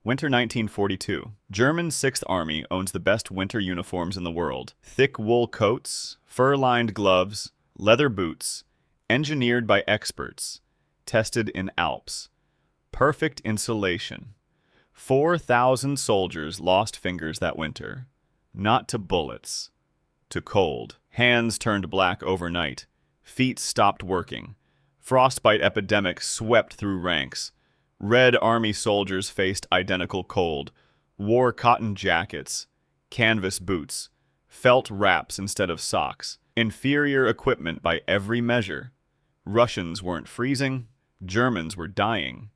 Winter 1942. German 6th Army owns the best winter uniforms in the world. Thick wool coats, fur-lined gloves, leather boots, engineered by experts, tested in Alps. Perfect insulation. 4,000 soldiers lost fingers that winter. Not to bullets, to cold. Hands turned black overnight. Feet stopped working. Frostbite epidemic swept through ranks. Red Army soldiers faced identical cold, wore cotton jackets, canvas boots, felt wraps instead of socks, inferior equipment by every measure. Russians weren't freezing, Germans were dying.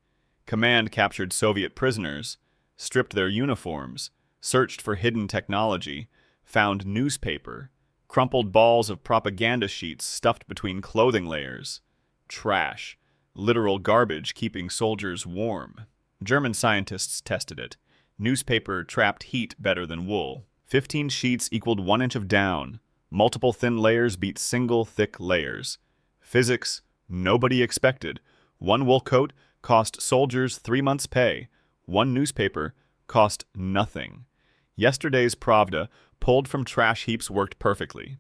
Command captured Soviet prisoners, stripped their uniforms, searched for hidden technology, found newspaper, crumpled balls of propaganda sheets stuffed between clothing layers. Trash. Literal garbage keeping soldiers warm. German scientists tested it. Newspaper trapped heat better than wool. 15 sheets equaled 1 inch of down. Multiple thin layers beat single thick layers. Physics nobody expected. 1 wool coat cost soldiers 3 months' pay. 1 newspaper cost nothing. Yesterday's Pravda, pulled from trash heaps, worked perfectly.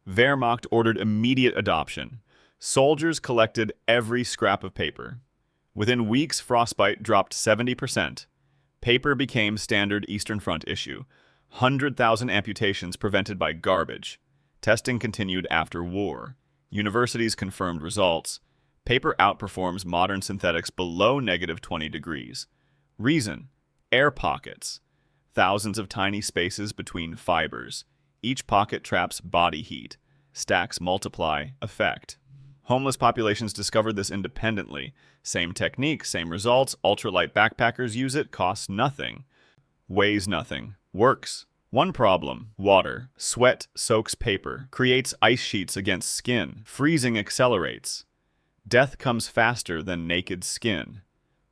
Wehrmacht ordered immediate adoption. Soldiers collected every scrap of paper. Within weeks, frostbite dropped 70%. Paper became standard Eastern Front issue. 100,000 amputations prevented by garbage. Testing continued after war. Universities confirmed results. Paper outperforms modern synthetics below -20 degrees. Reason: air pockets. Thousands of tiny spaces between fibers. Each pocket traps body heat. Stacks multiply effect. Homeless populations discovered this independently. Same technique, same results. Ultralight backpackers use it, costs nothing. Weighs nothing. Works. One problem: water. Sweat soaks paper. Creates ice sheets against skin. Freezing accelerates. Death comes faster than naked skin.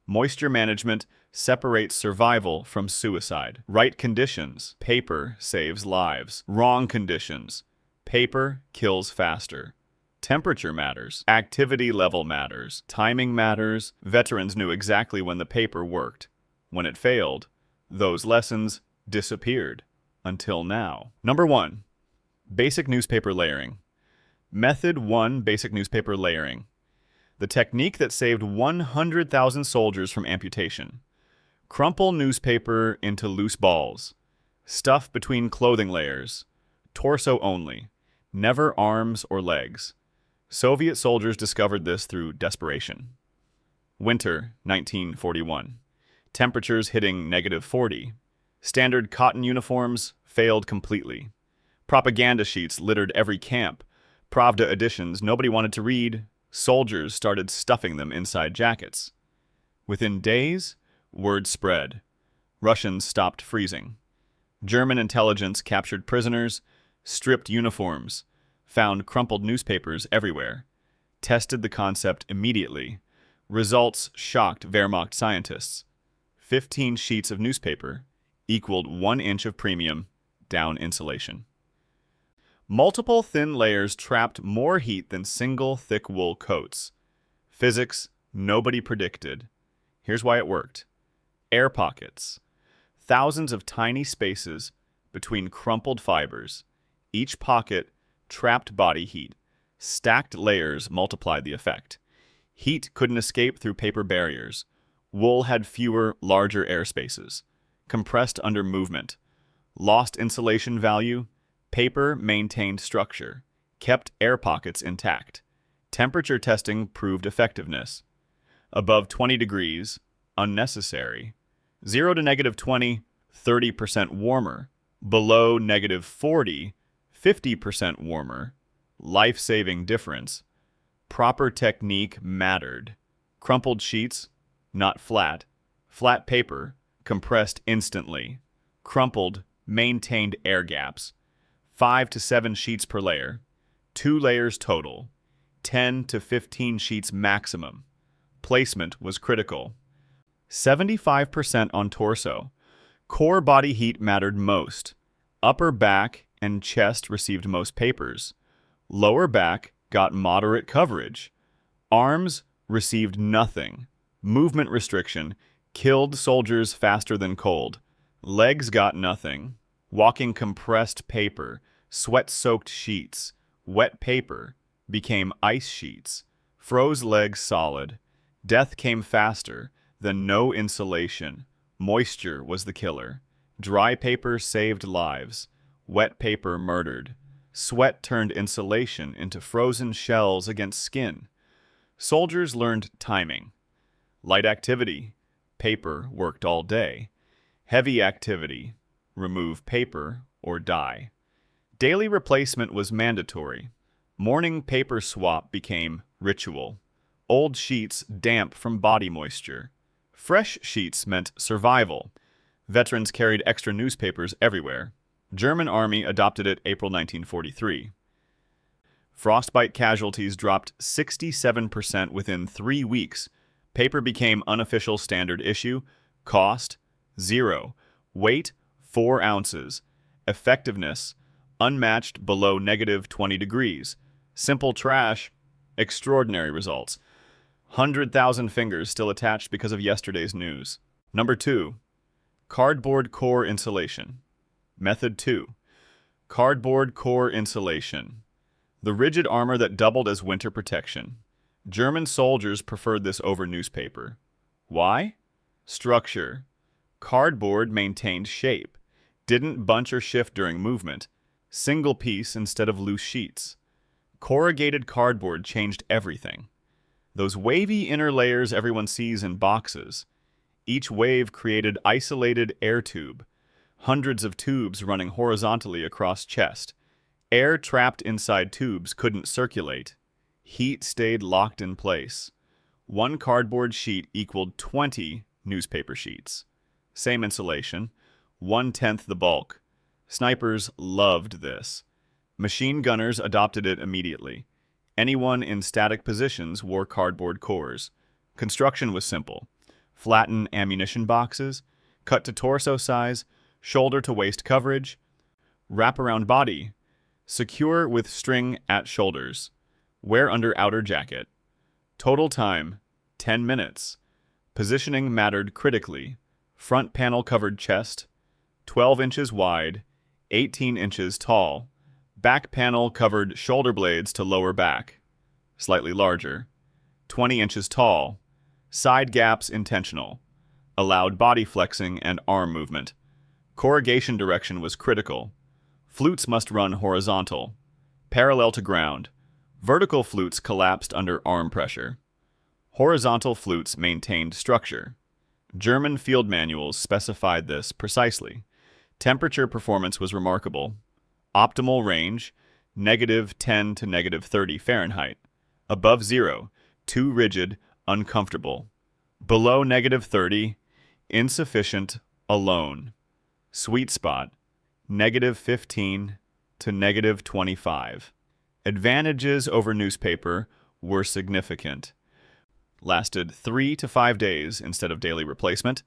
Moisture management separates survival from suicide. Right conditions: paper saves lives. Wrong conditions: paper kills faster. Temperature matters. Activity level matters. Timing matters. Veterans knew exactly when the paper worked. When it failed, those lessons disappeared. Until now. Number 1. Basic newspaper layering. Method 1. Basic newspaper layering. The technique that saved 100,000 soldiers from amputation. Crumple newspaper into loose balls. Stuff between clothing layers. Torso only. Never arms or legs. Soviet soldiers discovered this through desperation. Winter 1941. Temperatures hitting -40. Standard cotton uniforms failed completely. Propaganda sheets littered every camp. Pravda editions nobody wanted to read. Soldiers started stuffing them inside jackets. Within days, word spread. Russians stopped freezing. German intelligence captured prisoners, stripped uniforms, found crumpled newspapers everywhere, tested the concept immediately. Results shocked Wehrmacht scientists. 15 sheets of newspaper equaled 1 inch of premium down insulation. Multiple thin layers trapped more heat than single thick wool coats. Physics nobody predicted. Here's why it worked. Air pockets. Thousands of tiny spaces between crumpled fibers. Each pocket trapped body heat. Stacked layers multiplied the effect. Heat couldn't escape through paper barriers. Wool had fewer, larger air spaces. Compressed under movement. Lost insulation value. Paper maintained structure. Kept air pockets intact. Temperature testing proved effectiveness. Above 20 degrees, unnecessary. 0 to -20, 30% warmer. Below -40, 50% warmer. Life-saving difference. Proper technique mattered. Crumpled sheets, not flat. Flat paper, compressed instantly. Crumpled, maintained air gaps. 5 to 7 sheets per layer. 2 layers total. 10 to 15 sheets maximum. Placement was critical. 75% on torso. Core body heat mattered most. Upper back and chest received most papers. Lower back got moderate coverage. Arms received nothing. Movement restriction Killed soldiers faster than cold. Legs got nothing. Walking compressed paper, sweat-soaked sheets, wet paper became ice sheets. Froze legs solid. Death came faster than no insulation. Moisture was the killer. Dry paper saved lives. Wet paper murdered. Sweat turned insulation into frozen shells against skin. Soldiers learned timing. Light activity. Paper worked all day. Heavy activity. Remove paper or die. Daily replacement was mandatory. Morning paper swap became ritual. Old sheets damp from body moisture. Fresh sheets meant survival. Veterans carried extra newspapers everywhere. German Army adopted it April 1943. Frostbite casualties dropped 67% within 3 weeks. Paper became unofficial standard issue. Cost, 0. Weight, 4 ounces. Effectiveness, unmatched below -20 degrees. Simple trash, extraordinary results. 100,000 fingers still attached because of yesterday's news. Number 2. Cardboard core insulation. Method 2. Cardboard core insulation. The rigid armor that doubled as winter protection. German soldiers preferred this over newspaper. Why? Structure. Cardboard maintained shape. Didn't bunch or shift during movement. Single piece instead of loose sheets. Corrugated cardboard changed everything. Those wavy inner layers everyone sees in boxes. Each wave created isolated air tube. Hundreds of tubes running horizontally across chest. Air trapped inside tubes couldn't circulate. Heat stayed locked in place. One cardboard sheet equaled 20 newspaper sheets. Same insulation, 1/10 the bulk. Snipers loved this. Machine gunners adopted it immediately. Anyone in static positions wore cardboard cores. Construction was simple. Flatten ammunition boxes, cut to torso size, shoulder to waist coverage, wrap around body, secure with string at shoulders, wear under outer jacket. Total time, 10 minutes. Positioning mattered critically. Front panel covered chest, 12 inches wide, 18 inches tall. Back panel covered shoulder blades to lower back, slightly larger, 20 inches tall. Side gaps intentional. Allowed body flexing and arm movement. Corrugation direction was critical. Flutes must run horizontal, parallel to ground. Vertical flutes collapsed under arm pressure. Horizontal flutes maintained structure. German field manuals specified this precisely. Temperature performance was remarkable. Optimal range, -10 to -30 Fahrenheit. Above 0, too rigid, uncomfortable. Below -30, insufficient, alone. Sweet spot, -15 to -25. Advantages over newspaper were significant. Lasted 3 to 5 days instead of daily replacement.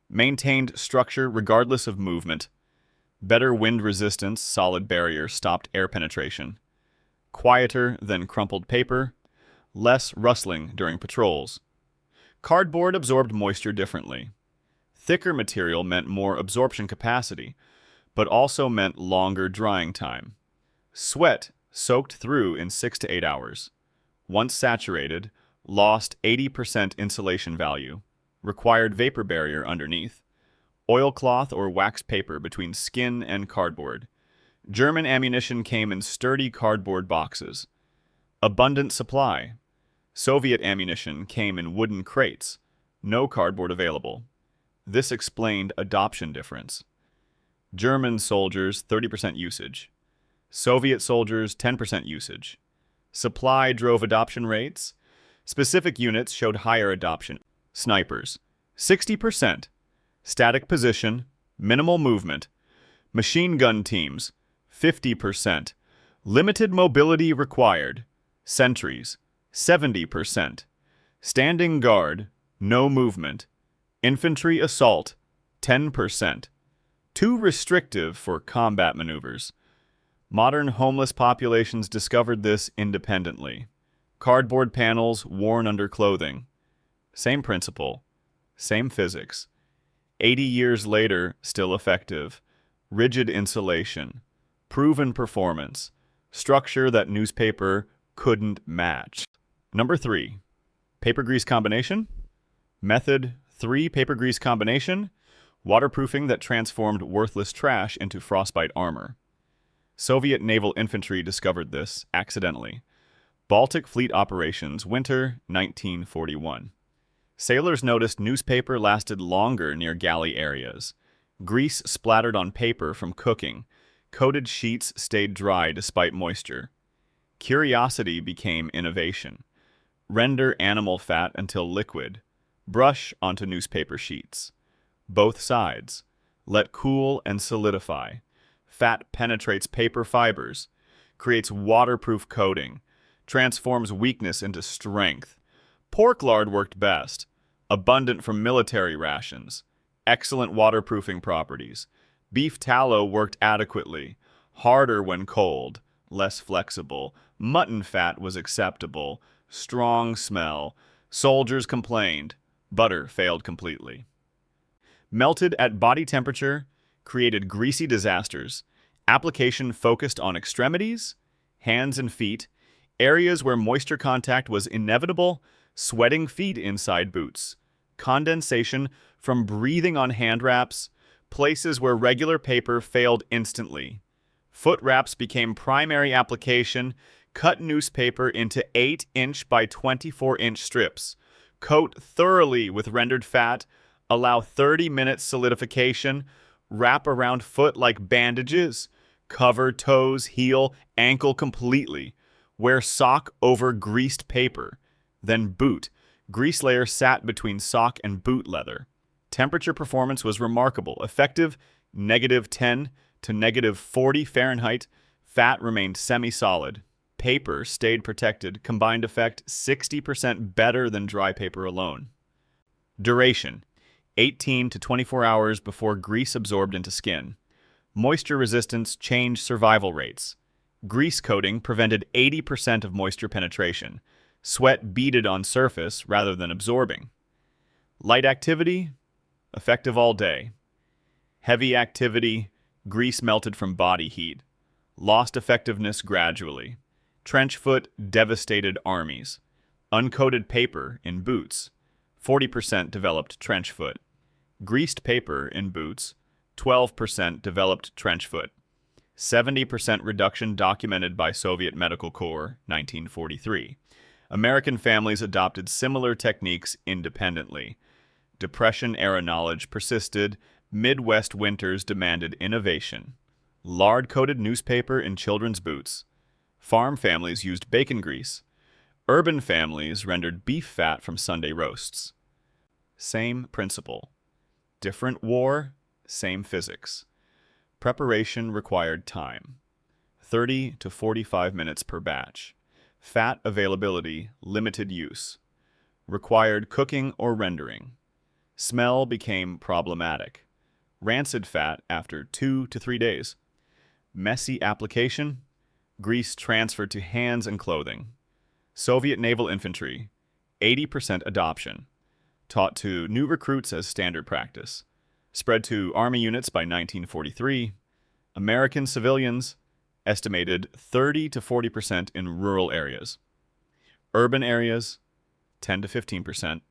Maintained structure regardless of movement. Better wind resistance, solid barrier stopped air penetration. Quieter than crumpled paper. Less rustling during patrols. Cardboard absorbed moisture differently. Thicker material meant more absorption capacity, but also meant longer drying time. Sweat soaked through in 6 to 8 hours. Once saturated, lost 80% insulation value. Required vapor barrier underneath. Oilcloth or wax paper between skin and cardboard. German ammunition came in sturdy cardboard boxes. Abundant supply. Soviet ammunition came in wooden crates. No cardboard available. This explained adoption difference. German soldiers, 30% usage. Soviet soldiers, 10% usage. Supply drove adoption rates. Specific units showed higher adoption. Snipers, 60%. Static position, minimal movement. Machine gun teams, 50%. Limited mobility required. Sentries, 70%. Standing guard, no movement. Infantry assault, 10%. Too restrictive for combat maneuvers. Modern homeless populations discovered this independently. Cardboard panels worn under clothing. Same principle. Same physics. 80 years later, still effective. Rigid insulation. Proven performance. Structure that newspaper couldn't match. Number 3. Paper grease combination. Method 3. Paper grease combination. Waterproofing that transformed worthless trash into frostbite armor. Soviet naval infantry discovered this accidentally. Baltic Fleet operations, winter 1941. Sailors noticed newspaper lasted longer near galley areas. Grease splattered on paper from cooking. Coated sheets stayed dry despite moisture. Curiosity became innovation. Render animal fat until liquid. Brush onto newspaper sheets. Both sides. Let cool and solidify. Fat penetrates paper fibers. Creates waterproof coating. Transforms weakness into strength. Pork lard worked best. Abundant from military rations. Excellent waterproofing properties. Beef tallow worked adequately. Harder when cold. Less flexible. Mutton fat was acceptable. Strong smell. Soldiers complained. Butter failed completely. Melted at body temperature, created greasy disasters. Application focused on extremities, hands and feet, areas where moisture contact was inevitable, sweating feet inside boots. Condensation from breathing on hand wraps, places where regular paper failed instantly. Foot wraps became primary application, cut newspaper into 8-inch by 24-inch strips. Coat thoroughly with rendered fat, allow 30-minute solidification, wrap around foot like bandages, cover toes, heel, ankle completely. Wear sock over greased paper. Then boot. Grease layer sat between sock and boot leather. Temperature performance was remarkable. Effective -10 to -40 Fahrenheit. Fat remained semi-solid. Paper stayed protected. Combined effect 60% better than dry paper alone. Duration 18 to 24 hours before grease absorbed into skin. Moisture resistance changed survival rates. Grease coating prevented 80% of moisture penetration. Sweat beaded on surface rather than absorbing. Light activity, effective all day. Heavy activity, grease melted from body heat. Lost effectiveness gradually. Trench foot devastated armies. Uncoated paper in boots. 40% developed trench foot. Greased paper in boots. 12% developed trench foot. 70% reduction documented by Soviet Medical Corps, 1943. American families adopted similar techniques independently. Depression-era knowledge persisted. Midwest winters demanded innovation. Lard-coated newspaper in children's boots. Farm families used bacon grease. Urban families rendered beef fat from Sunday roasts. Same principle. Different war, same physics. Preparation required time. 30 to 45 minutes per batch. Fat availability, limited use. Required cooking or rendering. Smell became problematic. Rancid fat after 2 to 3 days. Messy application. Grease transferred to hands and clothing. Soviet naval infantry. 80% adoption. Taught to new recruits as standard practice. Spread to Army units by 1943. American civilians. Estimated 30 to 40% in rural areas. Urban areas, 10 to 15%.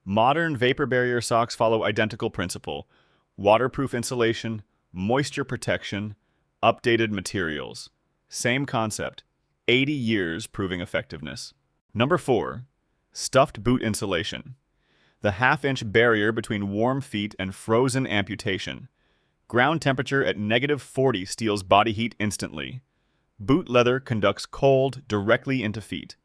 Modern vapor barrier socks follow identical principle. Waterproof insulation, moisture protection, updated materials. Same concept. 80 years proving effectiveness. Number 4. Stuffed boot insulation. The half-inch barrier between warm feet and frozen amputation. Ground temperature at -40 steals body heat instantly. Boot leather conducts cold directly into feet.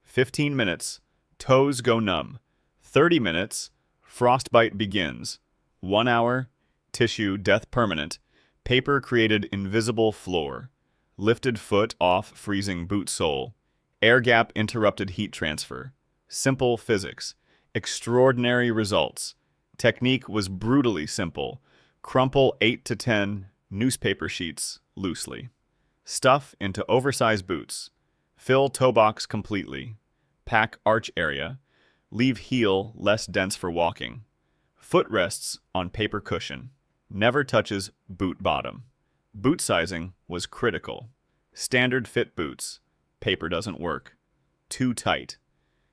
15 minutes, toes go numb. 30 minutes, frostbite begins. 1 hour, tissue death permanent. Paper created invisible floor. Lifted foot off freezing boot sole. Air gap interrupted heat transfer. Simple physics. Extraordinary results. Technique was brutally simple. Crumple 8 to 10 newspaper sheets loosely. Stuff into oversized boots. Fill toe box completely. Pack arch area. Leave heel less dense for walking. Footrests on paper cushion. Never touches boot bottom. Boot sizing was critical. Standard fit boots. Paper doesn't work. Too tight.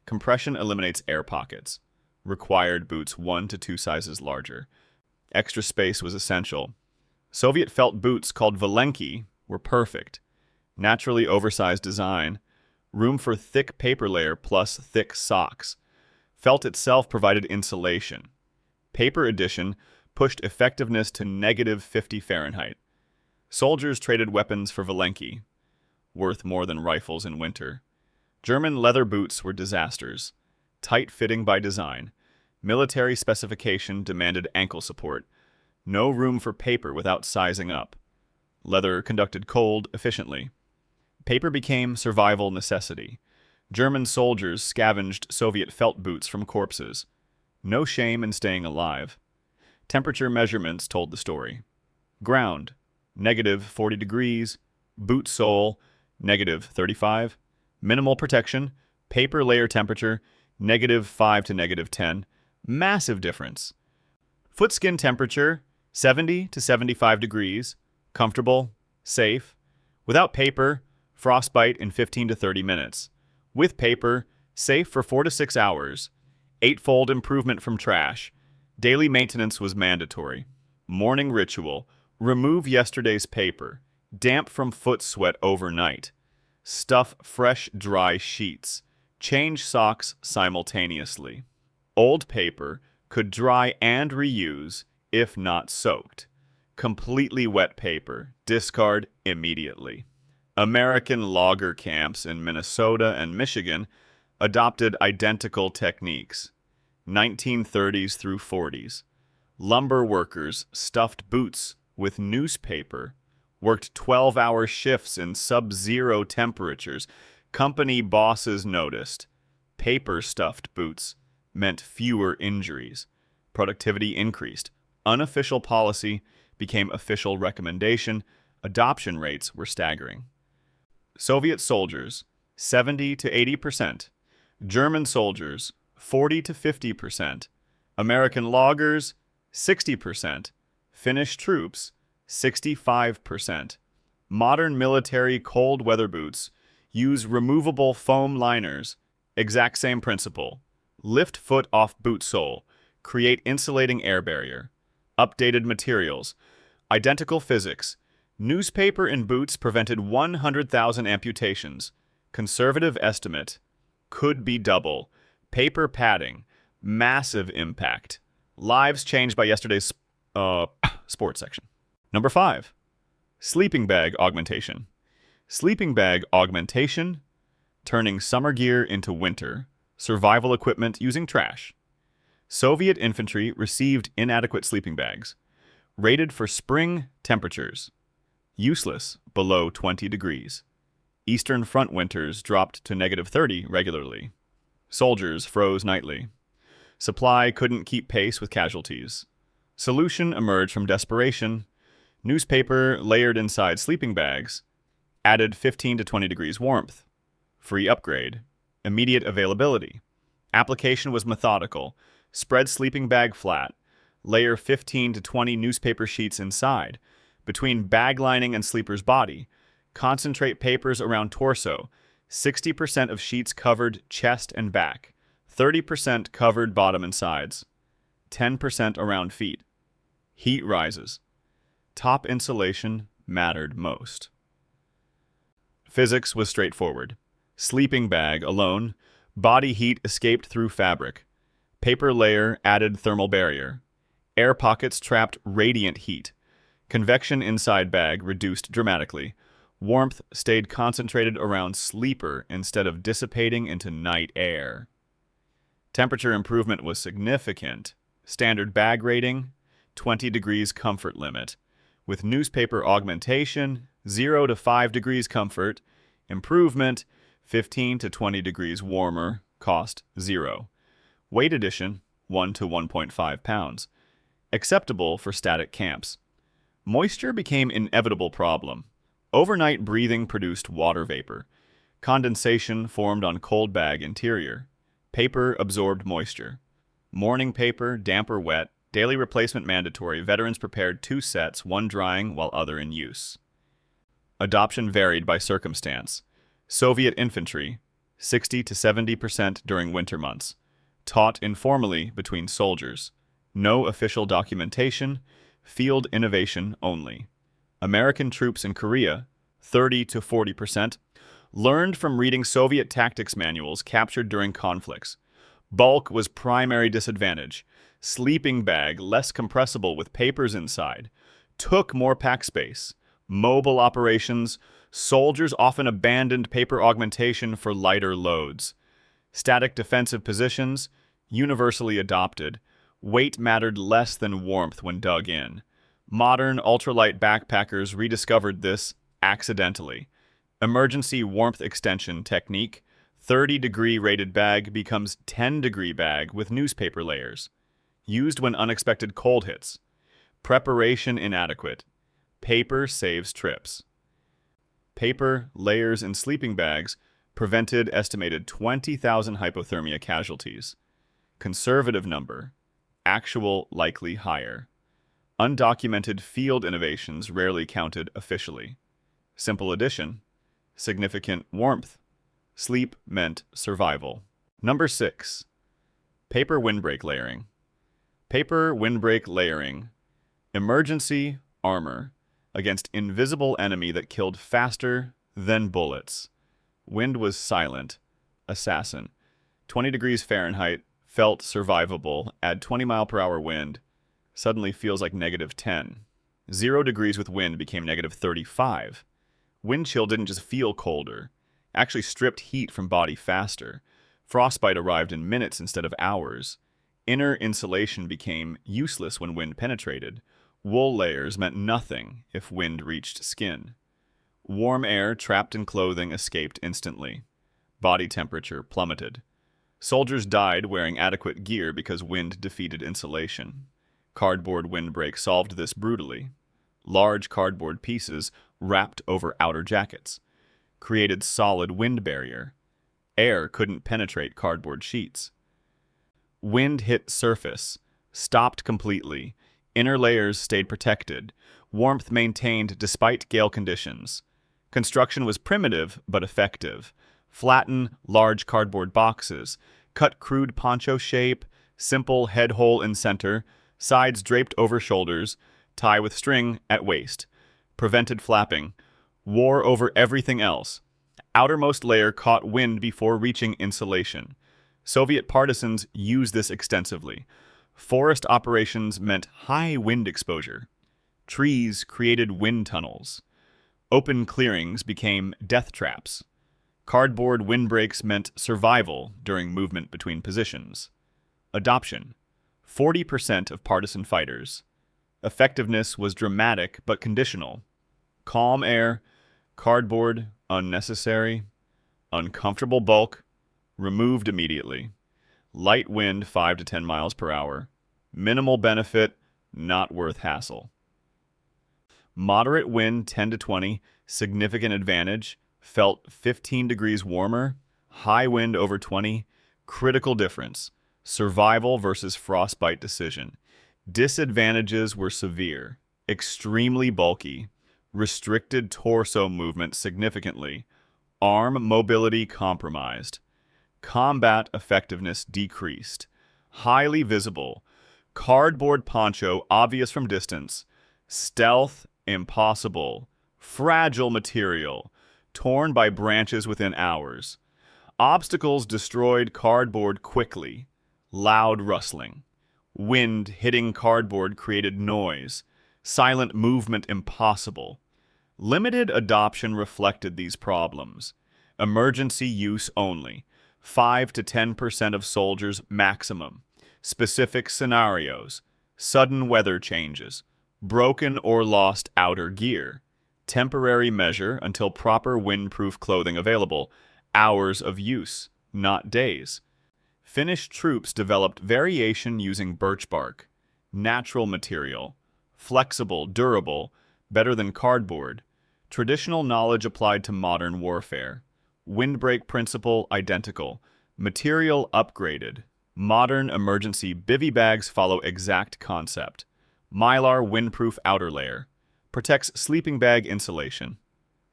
Compression eliminates air pockets. Required boots 1 to 2 sizes larger. Extra space was essential. Soviet felt boots called Valenki were perfect. Naturally oversized design. Room for thick paper layer plus thick socks. Felt itself provided insulation. Paper addition pushed effectiveness to -50 Fahrenheit. Soldiers traded weapons for Valenki, worth more than rifles in winter. German leather boots were disasters. Tight fitting by design. Military specification demanded ankle support. No room for paper without sizing up. Leather conducted cold efficiently. Paper became survival necessity. German soldiers scavenged Soviet felt boots from corpses. No shame in staying alive. Temperature measurements told the story. Ground, -40 degrees. Boot sole, -35. Minimal protection. Paper layer temperature, -5 to -10. Massive difference. Footskin temperature, 70 to 75 degrees. Comfortable, safe. Without paper, frostbite in 15 to 30 minutes. With paper, safe for 4 to 6 hours. 8-fold improvement from trash. Daily maintenance was mandatory. Morning ritual. Remove yesterday's paper. Damp from foot sweat overnight. Stuff fresh, dry sheets. Change socks simultaneously. Old paper could dry and reuse if not soaked. Completely wet paper. Discard immediately. American logger camps in Minnesota and Michigan adopted identical techniques. 1930s through 40s. Lumber workers stuffed boots with newspaper, worked 12-hour shifts in sub-zero temperatures. Company bosses noticed. Paper-stuffed boots meant fewer injuries. Productivity increased. Unofficial policy became official recommendation. Adoption rates were staggering. Soviet soldiers, 70 to 80%. German soldiers, 40 to 50%. American loggers, 60%. Finnish troops, 65%. Modern military cold weather boots use removable foam liners. Exact same principle. Lift foot off boot sole. Create insulating air barrier. Updated materials. Identical physics. Newspaper in boots prevented 100,000 amputations. Conservative estimate. Could be double. Paper padding. Massive impact. Lives changed by yesterday's sports section. Number 5. Sleeping bag augmentation. Sleeping bag augmentation, turning summer gear into winter. Survival equipment using trash. Soviet infantry received inadequate sleeping bags. Rated for spring temperatures. Useless below 20 degrees. Eastern Front winters dropped to -30 regularly. Soldiers froze nightly. Supply couldn't keep pace with casualties. Solution emerged from desperation. Newspaper layered inside sleeping bags. Added 15 to 20 degrees warmth. Free upgrade. Immediate availability. Application was methodical. Spread sleeping bag flat. Layer 15 to 20 newspaper sheets inside. Between bag lining and sleeper's body. Concentrate papers around torso. 60% of sheets covered chest and back. 30% covered bottom and sides. 10% around feet. Heat rises. Top insulation mattered most. Physics was straightforward. Sleeping bag alone. Body heat escaped through fabric. Paper layer added thermal barrier. Air pockets trapped radiant heat. Convection inside bag reduced dramatically. Warmth stayed concentrated around sleeper instead of dissipating into night air. Temperature improvement was significant. Standard bag rating, 20 degrees comfort limit. With newspaper augmentation, 0 to 5 degrees comfort. Improvement, 15 to 20 degrees warmer. Cost, 0. Weight addition, 1 to 1.5 pounds. Acceptable for static camps. Moisture became an inevitable problem. Overnight breathing produced water vapor. Condensation formed on cold bag interior. Paper absorbed moisture. Morning paper, damp or wet, Daily replacement mandatory. Veterans prepared 2 sets, one drying while other in use. Adoption varied by circumstance. Soviet infantry, 60 to 70% during winter months. Taught informally between soldiers. No official documentation, field innovation only. American troops in Korea, 30 to 40%. Learned from reading Soviet tactics manuals captured during conflicts. Bulk was primary disadvantage. Sleeping bag, less compressible with papers inside. Took more pack space. Mobile operations. Soldiers often abandoned paper augmentation for lighter loads. Static defensive positions, universally adopted. Weight mattered less than warmth when dug in. Modern ultralight backpackers rediscovered this accidentally. Emergency warmth extension technique. 30-degree rated bag becomes 10-degree bag with newspaper layers. Used when unexpected cold hits. Preparation inadequate. Paper saves trips. Paper, layers, and sleeping bags prevented estimated 20,000 hypothermia casualties. Conservative number. Actual likely higher. Undocumented field innovations rarely counted officially. Simple addition. Significant warmth. Sleep meant survival. Number 6. Paper windbreak layering. Paper windbreak layering. Emergency armor against invisible enemy that killed faster than bullets. Wind was silent. Assassin. 20 degrees Fahrenheit. Felt survivable. Add 20-mile-per-hour wind. Suddenly feels like -10. 0 degrees with wind became -35. Wind chill didn't just feel colder. Actually stripped heat from body faster. Frostbite arrived in minutes instead of hours. Inner insulation became useless when wind penetrated. Wool layers meant nothing if wind reached skin. Warm air trapped in clothing escaped instantly. Body temperature plummeted. Soldiers died wearing adequate gear because wind defeated insulation. Cardboard windbreak solved this brutally. Large cardboard pieces wrapped over outer jackets. Created solid wind barrier. Air couldn't penetrate cardboard sheets. Wind hit surface, stopped completely. Inner layers stayed protected. Warmth maintained despite gale conditions. Construction was primitive but effective. Flatten large cardboard boxes. Cut crude poncho shape. Simple head hole in center. Sides draped over shoulders. Tie with string at waist. Prevented flapping. Wore over everything else. Outermost layer caught wind before reaching insulation. Soviet partisans used this extensively. Forest operations meant high wind exposure. Trees created wind tunnels. Open clearings became death traps. Cardboard windbreaks meant survival during movement between positions. Adoption. 40% of partisan fighters. Effectiveness was dramatic but conditional. Calm air, cardboard, unnecessary. Uncomfortable bulk, removed immediately. Light wind 5 to 10 miles per hour. Minimal benefit, not worth hassle. Moderate wind 10 to 20, significant advantage. Felt 15 degrees warmer. High wind over 20, critical difference. Survival versus frostbite decision. Disadvantages were severe. Extremely bulky. Restricted torso movement significantly. Arm mobility compromised. Combat effectiveness decreased. Highly visible. Cardboard poncho obvious from distance. Stealth impossible. Fragile material. Torn by branches within hours. Obstacles destroyed cardboard quickly. Loud rustling. Wind hitting cardboard created noise. Silent movement impossible. Limited adoption reflected these problems. Emergency use only. 5 to 10% of soldiers maximum. Specific scenarios. Sudden weather changes. Broken or lost outer gear. Temporary measure until proper windproof clothing available. Hours of use, not days. Finnish troops developed variation using birch bark. Natural material. Flexible, durable, better than cardboard. Traditional knowledge applied to modern warfare. Windbreak principle identical. Material upgraded. Modern emergency bivy bags follow exact concept. Mylar windproof outer layer. Protects sleeping bag insulation.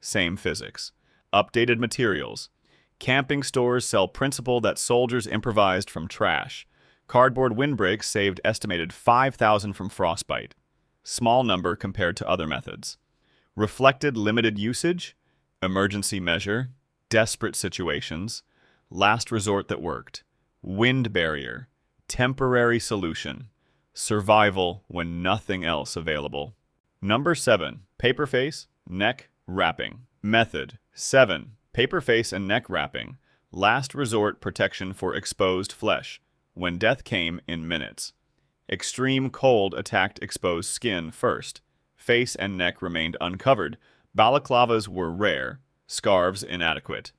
Same physics. Updated materials. Camping stores sell principle that soldiers improvised from trash. Cardboard windbreaks saved estimated 5,000 from frostbite. Small number compared to other methods. Reflected limited usage. Emergency measure. Desperate situations. Last resort that worked. Wind barrier. Temporary solution. Survival when nothing else available. Number 7. Paper face, neck, wrapping. Method. 7. Paper face and neck wrapping. Last resort protection for exposed flesh, when death came in minutes. Extreme cold attacked exposed skin first. Face and neck remained uncovered. Balaclavas were rare. Scarves inadequate.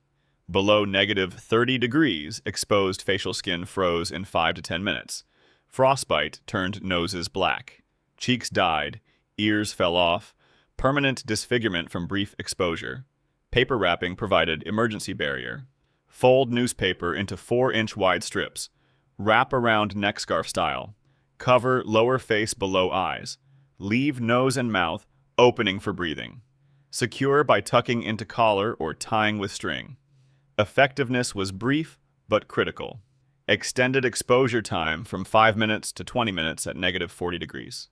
Below -30 degrees, exposed facial skin froze in 5 to 10 minutes. Frostbite turned noses black. Cheeks died. Ears fell off. Permanent disfigurement from brief exposure. Paper wrapping provided emergency barrier. Fold newspaper into 4-inch wide strips. Wrap around neck scarf style. Cover lower face below eyes. Leave nose and mouth opening for breathing. Secure by tucking into collar or tying with string. Effectiveness was brief but critical. Extended exposure time from 5 minutes to 20 minutes at -40 degrees.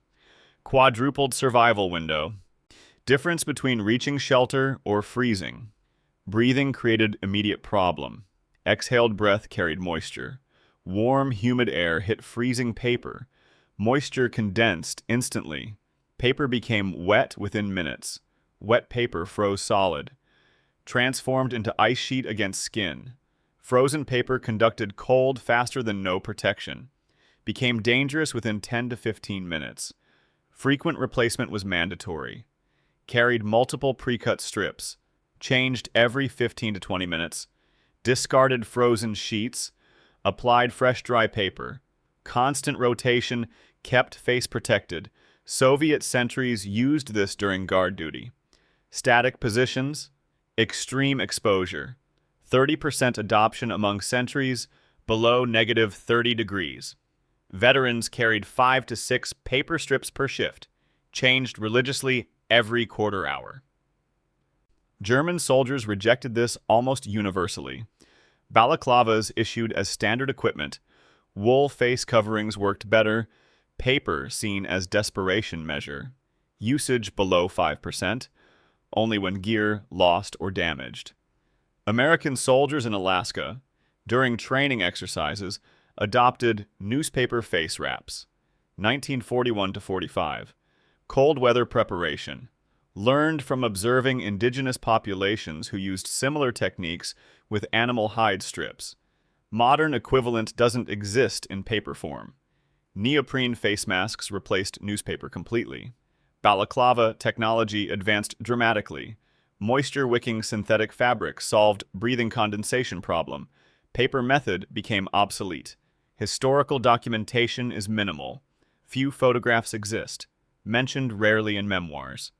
Quadrupled survival window. Difference between reaching shelter or freezing. Breathing created immediate problem. Exhaled breath carried moisture. Warm, humid air hit freezing paper. Moisture condensed instantly. Paper became wet within minutes. Wet paper froze solid. Transformed into ice sheet against skin. Frozen paper conducted cold faster than no protection. Became dangerous within 10 to 15 minutes. Frequent replacement was mandatory. Carried multiple pre-cut strips. Changed every 15 to 20 minutes. Discarded frozen sheets. Applied fresh dry paper. Constant rotation kept face protected. Soviet sentries used this during guard duty. Static positions. Extreme exposure. 30% adoption among sentries below -30 degrees. Veterans carried 5 to 6 paper strips per shift, changed religiously every quarter hour. German soldiers rejected this almost universally. Balaclavas issued as standard equipment. Wool face coverings worked better. Paper seen as desperation measure. Usage below 5%, only when gear lost or damaged. American soldiers in Alaska, during training exercises, adopted newspaper face wraps. 1941 to 45. Cold weather preparation. Learned from observing indigenous populations who used similar techniques with animal hide strips. Modern equivalent doesn't exist in paper form. Neoprene face masks replaced newspaper completely. Balaclava technology advanced dramatically. Moisture-wicking synthetic fabric solved breathing condensation problem. Paper method became obsolete. Historical documentation is minimal. Few photographs exist. Mentioned rarely in memoirs.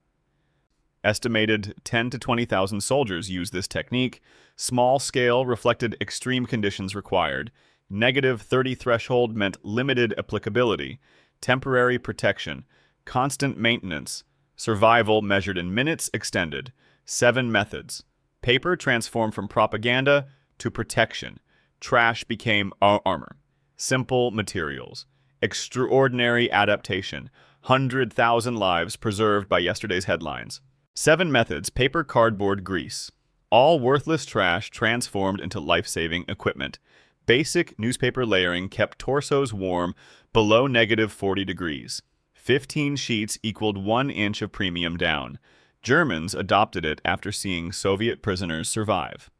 Estimated 10 to 20,000 soldiers used this technique. Small scale reflected extreme conditions required. -30 threshold meant limited applicability. Temporary protection. Constant maintenance. Survival measured in minutes extended. 7 methods. Paper transformed from propaganda to protection. Trash became armor. Simple materials. Extraordinary adaptation. 100,000 lives preserved by yesterday's headlines. 7 methods. Paper, cardboard, grease. All worthless trash transformed into life-saving equipment. Basic newspaper layering kept torsos warm below -40 degrees. 15 sheets equaled 1 inch of premium down. Germans adopted it after seeing Soviet prisoners survive.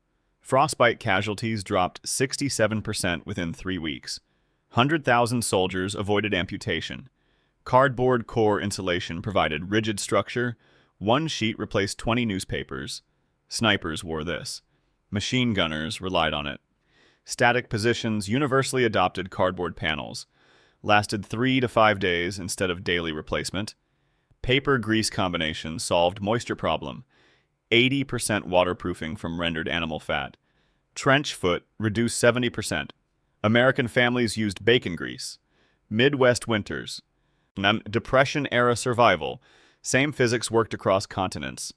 Frostbite casualties dropped 67% within 3 weeks. 100,000 soldiers avoided amputation. Cardboard core insulation provided rigid structure. 1 sheet replaced 20 newspapers. Snipers wore this. Machine gunners relied on it. Static positions universally adopted cardboard panels. Lasted 3 to 5 days instead of daily replacement. Paper-grease combination solved moisture problem. 80% waterproofing from rendered animal fat. Trench foot reduced 70%. American families used bacon grease. Midwest winters. Depression-era survival. Same physics worked across continents.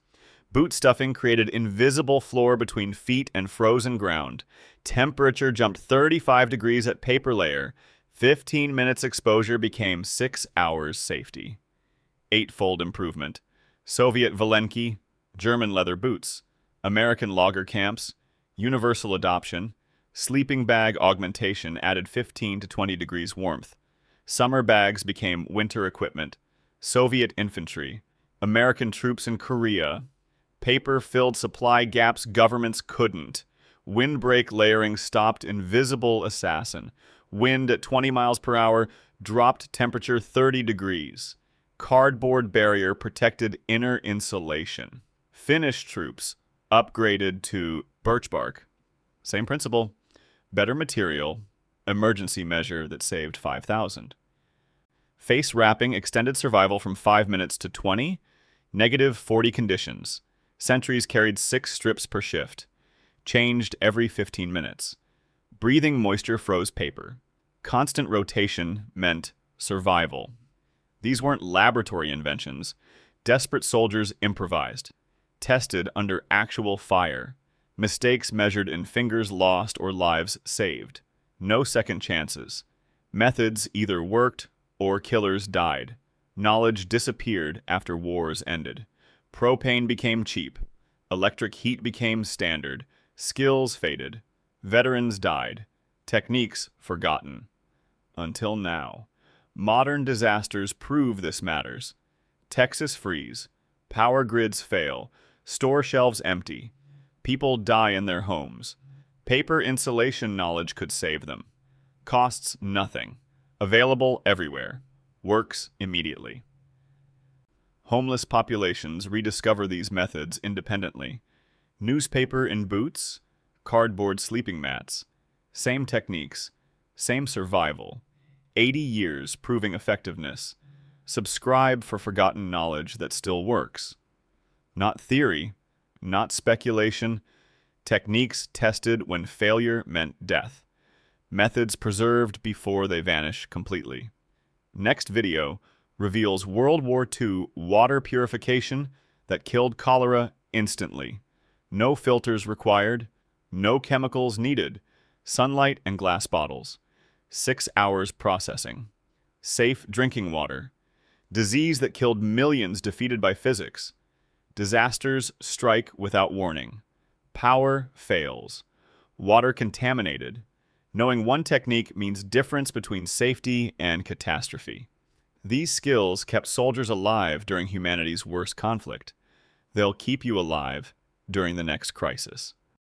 Boot stuffing created invisible floor between feet and frozen ground. Temperature jumped 35 degrees at paper layer. 15 minutes exposure became 6 hours safety. Eightfold improvement. Soviet Valenki, German leather boots. American logger camps, universal adoption. Sleeping bag augmentation added 15 to 20 degrees warmth. Summer bags became winter equipment. Soviet infantry. American troops in Korea. Paper-filled supply gaps governments couldn't. Windbreak layering stopped invisible assassin. Wind at 20 miles per hour dropped temperature 30 degrees. Cardboard barrier protected inner insulation. Finnish troops upgraded to birch bark. Same principle. Better material. Emergency measure that saved 5,000. Face wrapping extended survival from 5 minutes to 20. Negative 40 conditions. Sentries carried 6 strips per shift. Changed every 15 minutes. Breathing moisture froze paper. Constant rotation meant survival. These weren't laboratory inventions. Desperate soldiers improvised. Tested under actual fire. Mistakes measured in fingers lost or lives saved. No second chances. Methods either worked or killers died. Knowledge disappeared after wars ended. Propane became cheap. Electric heat became standard. Skills faded. Veterans died. Techniques forgotten. Until now. Modern disasters prove this matters. Texas freeze. Power grids fail. Store shelves empty. People die in their homes. Paper insulation knowledge could save them. Costs nothing. Available everywhere. Works immediately. Homeless populations rediscover these methods independently. Newspaper in boots, cardboard sleeping mats. Same techniques, same survival. 80 years proving effectiveness. Subscribe for forgotten knowledge that still works. Not theory, not speculation. Techniques tested when failure meant death. Methods preserved before they vanish completely. Next video reveals World War II water purification that killed cholera instantly. No filters required, no chemicals needed, sunlight and glass bottles. 6 hours processing. Safe drinking water. Disease that killed millions defeated by physics. Disasters strike without warning. Power fails. Water contaminated. Knowing one technique means difference between safety and catastrophe. These skills kept soldiers alive during humanity's worst conflict. They'll keep you alive during the next crisis.